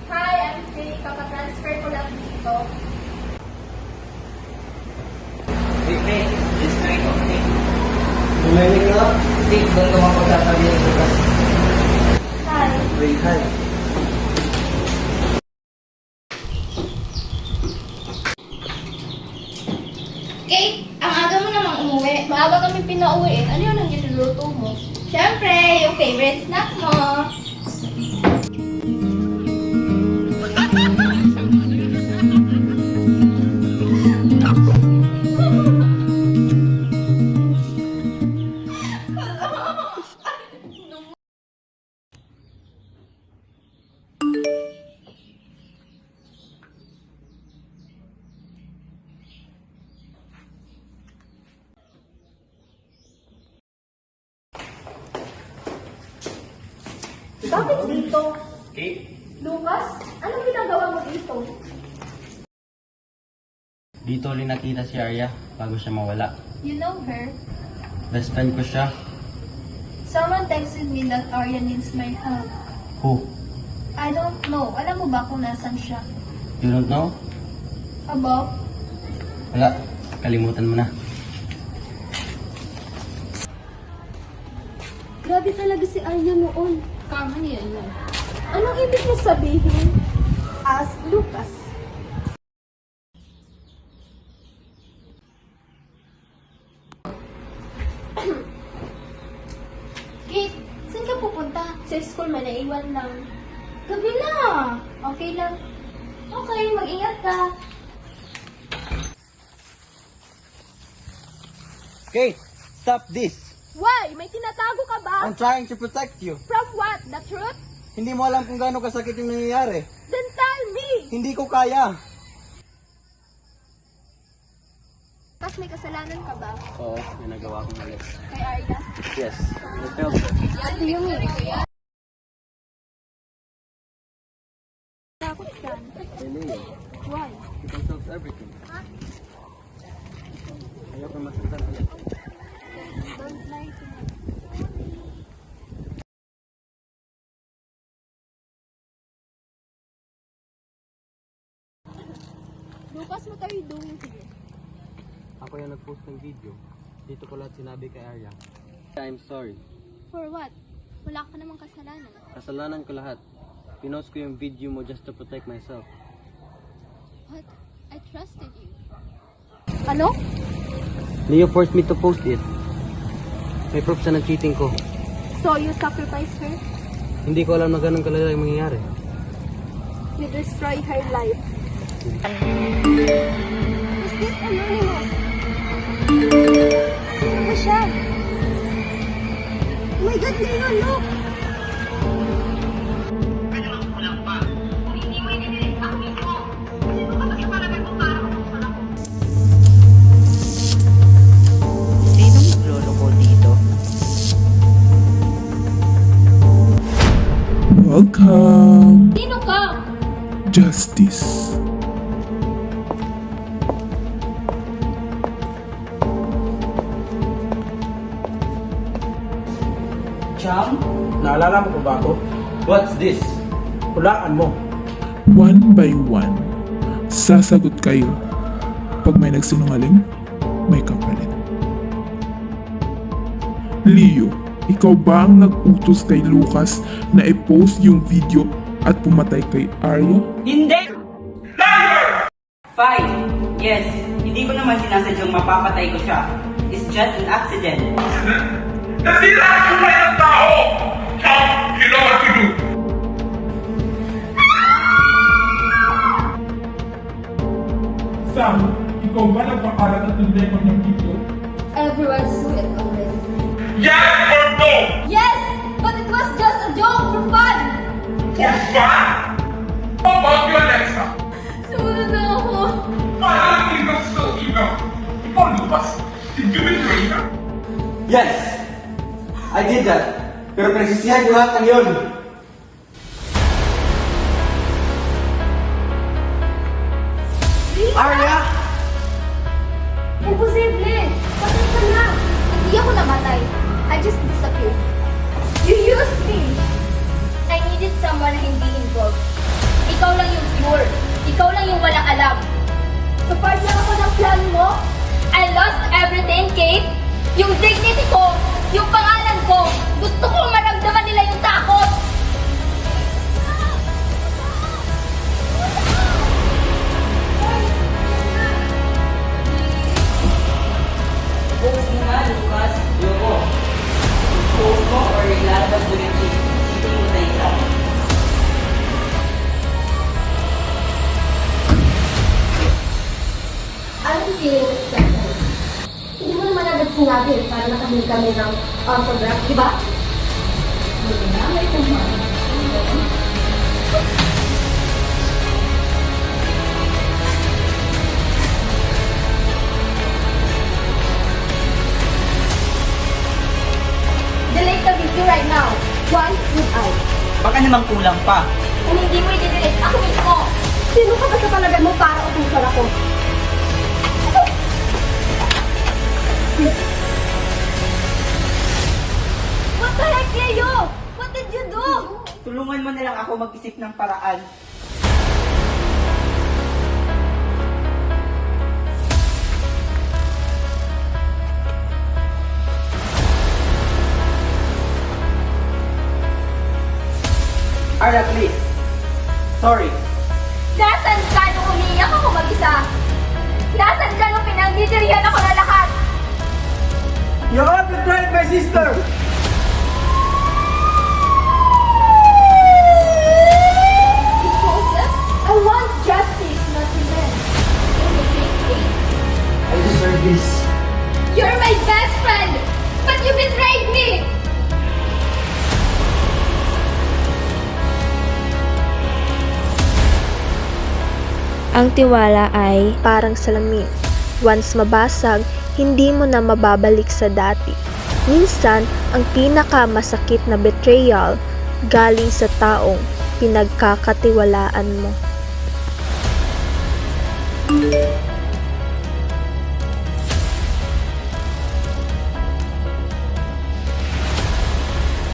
Hi, I'm Faye. Kaka-transfer ko lang dito. Wait, just try ko, okay? Tumimik ka? Wait, doon ko mapagsasabi ng bukas. Hi. Wait, hi. Kate, ang aga mo namang umuwi. Maaga kami pinauwi. Ano yun ang niluluto mo? Siyempre, yung favorite snack mo. Bakit dito? Okay? Lucas, anong ginagawa mo dito? Dito ulit nakita si Arya bago siya mawala. You know her? Best friend ko siya. Someone texted me that Arya needs my help. Who? I don't know. Alam mo ba kung nasan siya? You don't know? About? Wala. Kalimutan mo na. Grabe talaga si Arya noon. Kama niya yun. Anong ibig mo sabihin? Ask Lucas. Kate, saan ka pupunta? Sa school man, naiwan lang. Gabi na. Okay lang. Okay, mag-ingat ka. Kate! Stop this! Why? May tinatago ka ba? I'm trying to protect you. From what? The truth? Hindi mo alam kung gaano kasakit yung nangyayari. Then tell me! Hindi ko kaya. Tapos may kasalanan ka ba? Oo, may nagawa akong mali. Kay Arya? Yes. I felt it. What do you mean? Takot ka. Really? Why? You can solve everything. Ayoko masaktan ulit. Don't lie to me. Lucas, what are you doing here? Ako yung nag-post ng video. Dito ko lahat sinabi kay Arya. I'm sorry. For what? Wala ka namang kasalanan. Kasalanan ko lahat. Pinost ko yung video mo just to protect myself. What? I trusted you. Ano? Leo forced me to post it. May proof siya ng cheating ko. So you sacrificed her? Hindi ko alam na ganun kalala yung mangyayari. You destroy her life. Is this anonymous? Sino ba siya? Oh my God, Leo, look! Sinong nagloloko dito? Welcome, Sino ka? Justice. Cham, naalala mo ko ba ako? What's this? Hulaan mo. One by one, sasagot kayo. Pag may nagsinungaling, may kapalit. Leo, ikaw ba ang nag-utos kay Lucas na i-post yung video at pumatay kay Arya? Hindi! Fine. Yes, hindi ko naman sinasadyang mapapatay ko siya. It's just an accident. Nasira ang buhay ng tao! Chum, you know what to do! Sam, ikaw ba nagpakalat at ng record ng video? Everyone saw it already. Yes or no? Yes! But it was just a joke for fun! For fun? How about you, Alexa? Sumunod na ako. Parang ikaw sa ikaw. Ikaw, Lucas. Did you betray her? Yes! I did that. Pero pinagsisihan ko lahat ng yun. Arya! Imposible! Patay ka na! Hindi ako namatay. I just disappeared. You used me! I needed someone na hindi involved. Ikaw lang yung pure. Ikaw lang yung walang alam. So part lang ako ng plan mo? I lost everything, Kate. Yung dignity ko, yung pangalan ko. Gusto kong maramdaman nila yung takot. Post mo na, Lucas. Yoko. Post mo or ilalabas mo yung cheating mo sa isa. Anong feeling ko sa hindi mo naman agad sinabi para nakahingi kami ng autograph, di ba? Hindi na, may kumain. Delete the video right now. Once without. Baka naman kulang pa. Kung hindi mo i-delete, ako mismo. Sino ka ba sa palagay mo para utusan ako? What the heck, Leo? What did you do? Tulungan mo na lang ako mag-isip ng paraan. Arya, please. Sorry. Nasaan ka nung umiiyak ako mag-isa? Nasaan ka nung pinagdidirihan ako na lahat? You have betrayed my sister! Joseph, I want justice, not revenge. In the same case. I deserve this. You're my best friend, but you betrayed me! Ang tiwala ay parang salamin. Once mabasag, hindi mo na mababalik sa dati. Minsan, ang pinakamasakit na betrayal galing sa taong pinagkakatiwalaan mo.